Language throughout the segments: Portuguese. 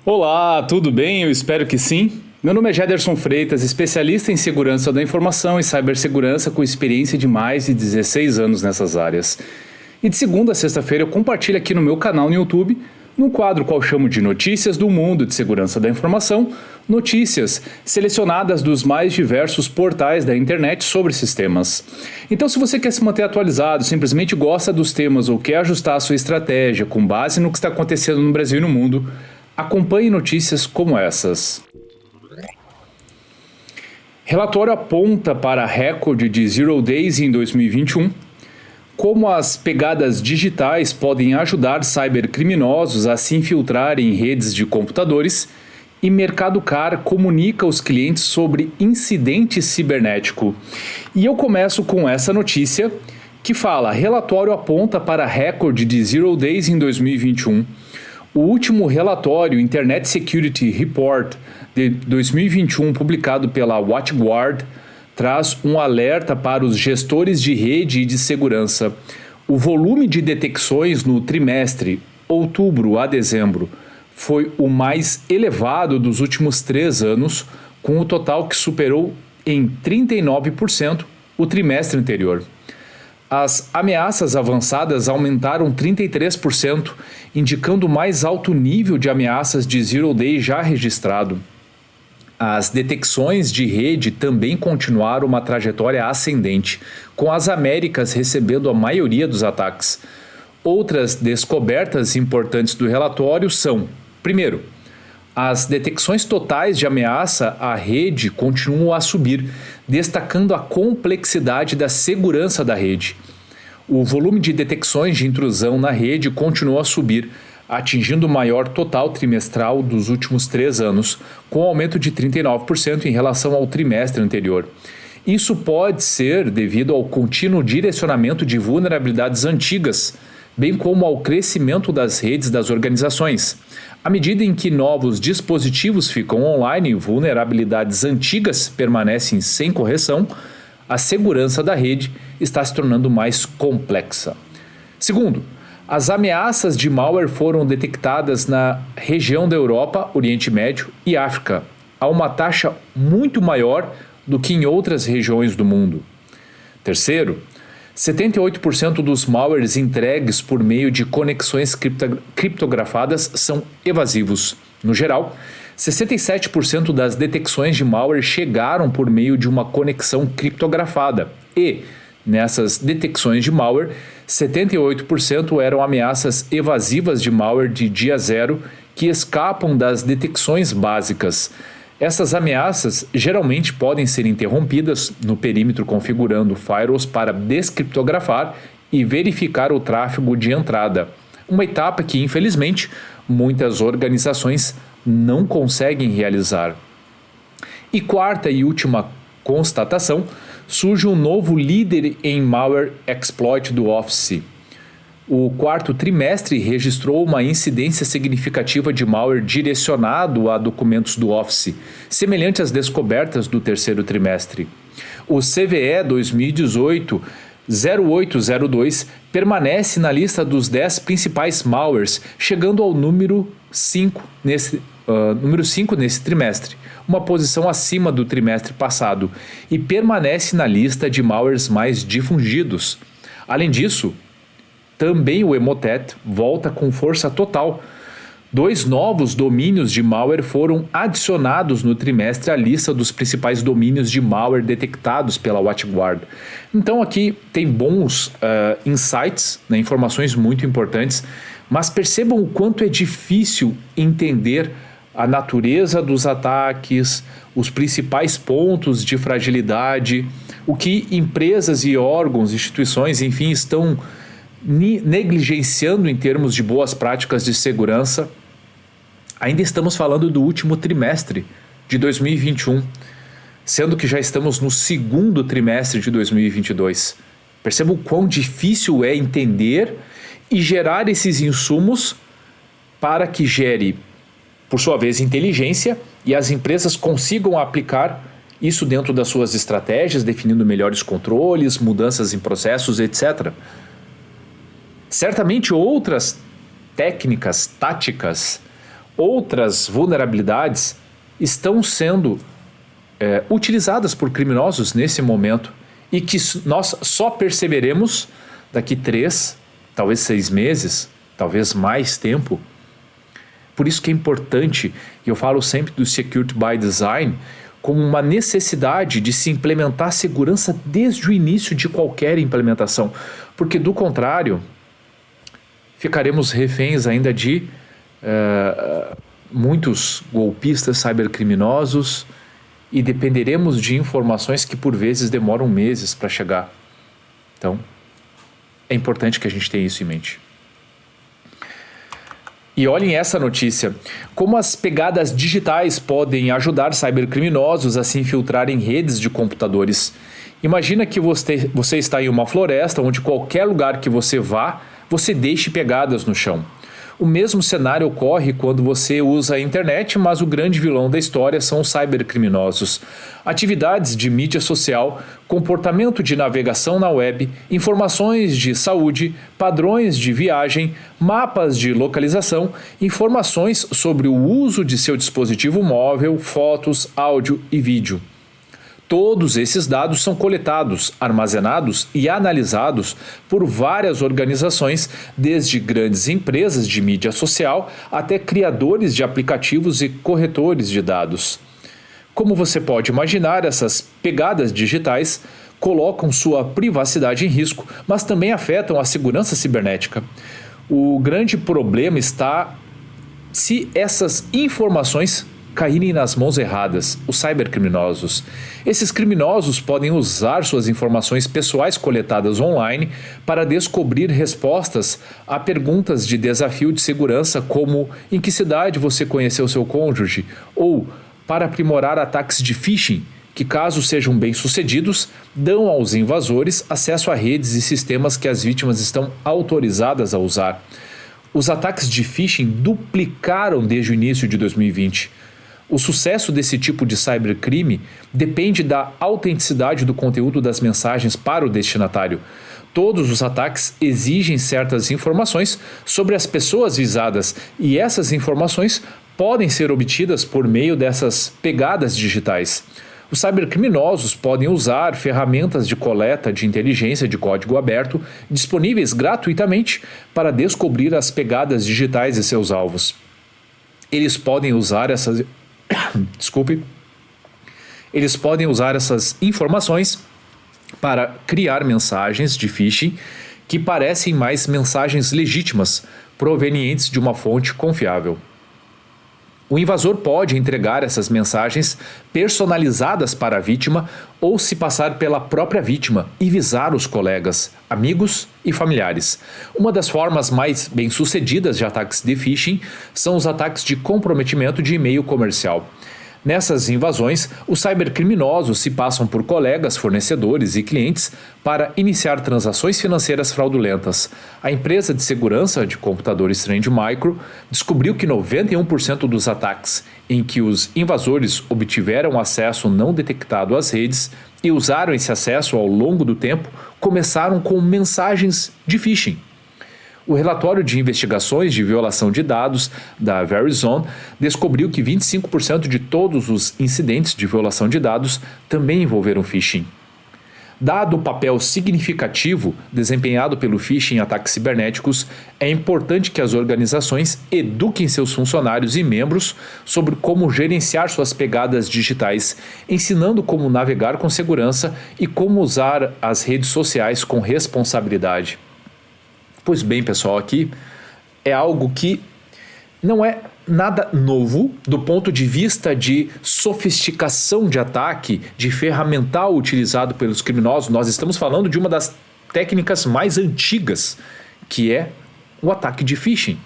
Olá, tudo bem? Eu espero que sim. Meu nome é Jederson Freitas, especialista em segurança da informação e cibersegurança com experiência de mais de 16 anos nessas áreas. E de segunda a sexta-feira eu compartilho aqui no meu canal no YouTube, num quadro qual chamo de Notícias do Mundo de Segurança da Informação, notícias selecionadas dos mais diversos portais da internet sobre sistemas. Então, se você quer se manter atualizado, simplesmente gosta dos temas ou quer ajustar a sua estratégia com base no que está acontecendo no Brasil e no mundo, acompanhe notícias como essas. Relatório aponta para recorde de Zero Days em 2021. Como as pegadas digitais podem ajudar cybercriminosos a se infiltrarem em redes de computadores, e Mercado Car comunica aos clientes sobre incidente cibernético. E eu começo com essa notícia que fala: relatório aponta para recorde de Zero Days em 2021. O último relatório Internet Security Report de 2021, publicado pela WatchGuard, traz um alerta para os gestores de rede e de segurança. O volume de detecções no trimestre, outubro a dezembro, foi o mais elevado dos últimos 3 anos, com o total que superou em 39% o trimestre anterior. As ameaças avançadas aumentaram 33%, indicando o mais alto nível de ameaças de Zero Day já registrado. As detecções de rede também continuaram uma trajetória ascendente, com as Américas recebendo a maioria dos ataques. Outras descobertas importantes do relatório são: primeiro, as detecções totais de ameaça à rede continuam a subir, destacando a complexidade da segurança da rede. O volume de detecções de intrusão na rede continuou a subir, atingindo o maior total trimestral dos últimos 3 anos, com aumento de 39% em relação ao trimestre anterior. Isso pode ser devido ao contínuo direcionamento de vulnerabilidades antigas, bem como ao crescimento das redes das organizações. À medida em que novos dispositivos ficam online e vulnerabilidades antigas permanecem sem correção, a segurança da rede está se tornando mais complexa. Segundo, as ameaças de malware foram detectadas na região da Europa, Oriente Médio e África, a uma taxa muito maior do que em outras regiões do mundo. Terceiro, 78% dos malwares entregues por meio de conexões criptografadas são evasivos. No geral, 67% das detecções de malware chegaram por meio de uma conexão criptografada e, nessas detecções de malware, 78% eram ameaças evasivas de malware de dia zero que escapam das detecções básicas. Essas ameaças geralmente podem ser interrompidas no perímetro configurando firewalls para descriptografar e verificar o tráfego de entrada, uma etapa que, infelizmente, muitas organizações não conseguem realizar. E quarta e última constatação, surge um novo líder em malware exploit do Office. O quarto trimestre registrou uma incidência significativa de malware direcionado a documentos do Office, semelhante às descobertas do terceiro trimestre. O CVE 2018-0802 permanece na lista dos 10 principais malwares, chegando ao número 5 nesse trimestre, uma posição acima do trimestre passado, e permanece na lista de malwares mais difundidos. Além disso, também o Emotet volta com força total. 2 novos domínios de malware foram adicionados no trimestre à lista dos principais domínios de malware detectados pela WatchGuard. Então aqui tem bons insights, né, informações muito importantes, mas percebam o quanto é difícil entender a natureza dos ataques, os principais pontos de fragilidade, o que empresas e órgãos, instituições, enfim, estão negligenciando em termos de boas práticas de segurança. Ainda estamos falando do último trimestre de 2021, sendo que já estamos no segundo trimestre de 2022. Perceba o quão difícil é entender e gerar esses insumos para que gere, por sua vez, inteligência e as empresas consigam aplicar isso dentro das suas estratégias, definindo melhores controles, mudanças em processos, etc. Certamente outras técnicas, táticas outras vulnerabilidades estão sendo utilizadas por criminosos nesse momento e que nós só perceberemos daqui 3, talvez 6 meses, talvez mais tempo. Por isso que é importante, e eu falo sempre do Security by Design, como uma necessidade de se implementar segurança desde o início de qualquer implementação, porque do contrário, ficaremos reféns ainda de muitos golpistas, cybercriminosos, e dependeremos de informações que por vezes demoram meses para chegar. Então, é importante que a gente tenha isso em mente. E olhem essa notícia, como as pegadas digitais podem ajudar cybercriminosos a se infiltrar em redes de computadores. Imagina que você está em uma floresta onde qualquer lugar que você vá, você deixe pegadas no chão. O mesmo cenário ocorre quando você usa a internet, mas o grande vilão da história são os cybercriminosos. Atividades de mídia social, comportamento de navegação na web, informações de saúde, padrões de viagem, mapas de localização, informações sobre o uso de seu dispositivo móvel, fotos, áudio e vídeo. Todos esses dados são coletados, armazenados e analisados por várias organizações, desde grandes empresas de mídia social até criadores de aplicativos e corretores de dados. Como você pode imaginar, essas pegadas digitais colocam sua privacidade em risco, mas também afetam a segurança cibernética. O grande problema está se essas informações caírem nas mãos erradas, os cybercriminosos. Esses criminosos podem usar suas informações pessoais coletadas online para descobrir respostas a perguntas de desafio de segurança, como em que cidade você conheceu seu cônjuge, ou para aprimorar ataques de phishing, que, caso sejam bem-sucedidos, dão aos invasores acesso a redes e sistemas que as vítimas estão autorizadas a usar. Os ataques de phishing duplicaram desde o início de 2020. O sucesso desse tipo de cybercrime depende da autenticidade do conteúdo das mensagens para o destinatário. Todos os ataques exigem certas informações sobre as pessoas visadas e essas informações podem ser obtidas por meio dessas pegadas digitais. Os cybercriminosos podem usar ferramentas de coleta de inteligência de código aberto disponíveis gratuitamente para descobrir as pegadas digitais de seus alvos. Eles podem usar essas Eles podem usar essas informações para criar mensagens de phishing que parecem mais mensagens legítimas, provenientes de uma fonte confiável. O invasor pode entregar essas mensagens personalizadas para a vítima ou se passar pela própria vítima e visar os colegas, amigos e familiares. Uma das formas mais bem-sucedidas de ataques de phishing são os ataques de comprometimento de e-mail comercial. Nessas invasões, os cybercriminosos se passam por colegas, fornecedores e clientes para iniciar transações financeiras fraudulentas. A empresa de segurança de computadores Trend Micro descobriu que 91% dos ataques em que os invasores obtiveram acesso não detectado às redes e usaram esse acesso ao longo do tempo começaram com mensagens de phishing. O relatório de investigações de violação de dados da Verizon descobriu que 25% de todos os incidentes de violação de dados também envolveram phishing. Dado o papel significativo desempenhado pelo phishing em ataques cibernéticos, é importante que as organizações eduquem seus funcionários e membros sobre como gerenciar suas pegadas digitais, ensinando como navegar com segurança e como usar as redes sociais com responsabilidade. Pois bem, pessoal, aqui é algo que não é nada novo do ponto de vista de sofisticação de ataque, de ferramental utilizado pelos criminosos. Nós estamos falando de uma das técnicas mais antigas, que é o ataque de phishing.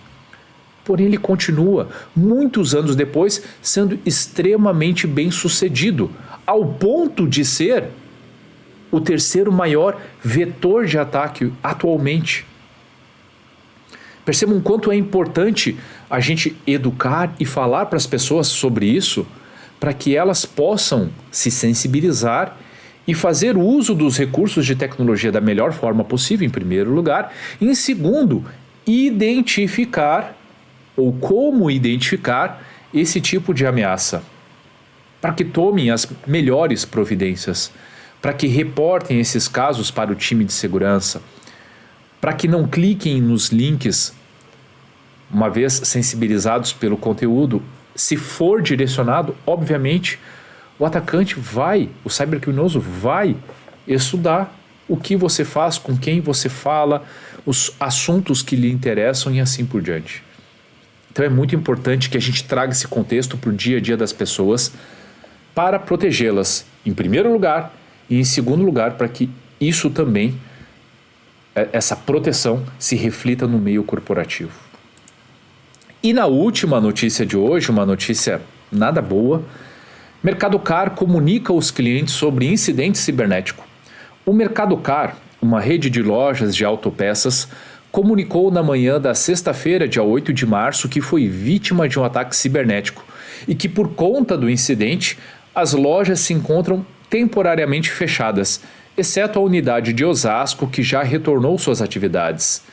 Porém, ele continua, muitos anos depois, sendo extremamente bem sucedido, ao ponto de ser o terceiro maior vetor de ataque atualmente. Percebam quanto é importante a gente educar e falar para as pessoas sobre isso, para que elas possam se sensibilizar e fazer uso dos recursos de tecnologia da melhor forma possível, em primeiro lugar. E, em segundo, identificar ou como identificar esse tipo de ameaça, para que tomem as melhores providências, para que reportem esses casos para o time de segurança, para que não cliquem nos links, uma vez sensibilizados pelo conteúdo. Se for direcionado, obviamente, o cybercriminoso vai estudar o que você faz, com quem você fala, os assuntos que lhe interessam e assim por diante. Então é muito importante que a gente traga esse contexto para o dia a dia das pessoas para protegê-las, em primeiro lugar, e em segundo lugar, para que isso também, essa proteção, se reflita no meio corporativo. E na última notícia de hoje, uma notícia nada boa, Mercado Car comunica aos clientes sobre incidente cibernético. O Mercado Car, uma rede de lojas de autopeças, comunicou na manhã da sexta-feira, dia 8 de março, que foi vítima de um ataque cibernético e que, por conta do incidente, as lojas se encontram temporariamente fechadas, exceto a unidade de Osasco, que já retornou suas atividades.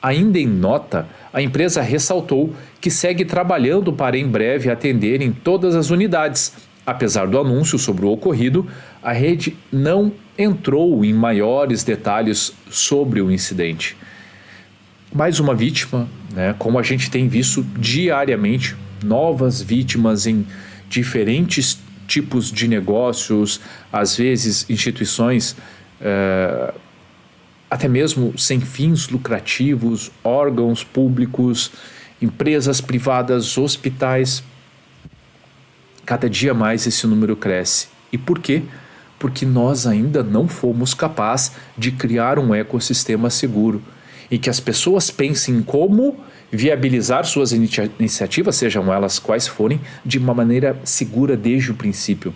Ainda em nota, a empresa ressaltou que segue trabalhando para em breve atender em todas as unidades. Apesar do anúncio sobre o ocorrido, a rede não entrou em maiores detalhes sobre o incidente. Mais uma vítima, como a gente tem visto diariamente, novas vítimas em diferentes tipos de negócios, às vezes instituições até mesmo sem fins lucrativos, órgãos públicos, empresas privadas, hospitais. Cada dia mais esse número cresce. E por quê? Porque nós ainda não fomos capazes de criar um ecossistema seguro e que as pessoas pensem em como viabilizar suas iniciativas, sejam elas quais forem, de uma maneira segura desde o princípio.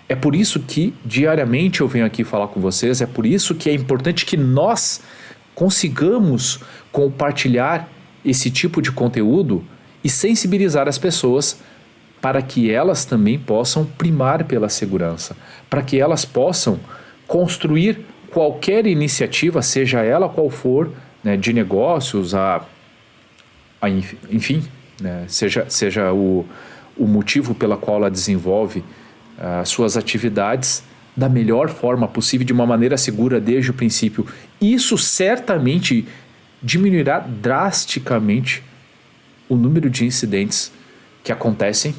É por isso que diariamente eu venho aqui falar com vocês, é por isso que é importante que nós consigamos compartilhar esse tipo de conteúdo e sensibilizar as pessoas para que elas também possam primar pela segurança, para que elas possam construir qualquer iniciativa, seja ela qual for, de negócios, enfim, seja o motivo pela qual ela desenvolve suas atividades da melhor forma possível, de uma maneira segura desde o princípio. Isso certamente diminuirá drasticamente o número de incidentes que acontecem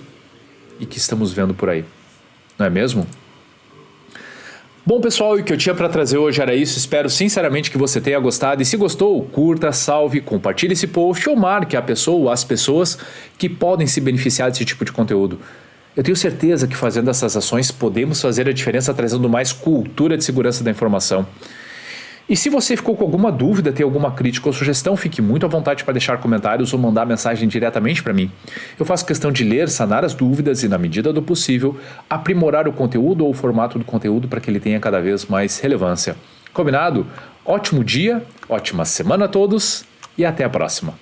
e que estamos vendo por aí. Não é mesmo? Bom, pessoal, o que eu tinha para trazer hoje era isso. Espero sinceramente que você tenha gostado. E se gostou, curta, salve, compartilhe esse post ou marque a pessoa ou as pessoas que podem se beneficiar desse tipo de conteúdo. Eu tenho certeza que fazendo essas ações podemos fazer a diferença trazendo mais cultura de segurança da informação. E se você ficou com alguma dúvida, tem alguma crítica ou sugestão, fique muito à vontade para deixar comentários ou mandar mensagem diretamente para mim. Eu faço questão de ler, sanar as dúvidas e, na medida do possível, aprimorar o conteúdo ou o formato do conteúdo para que ele tenha cada vez mais relevância. Combinado? Ótimo dia, ótima semana a todos e até a próxima.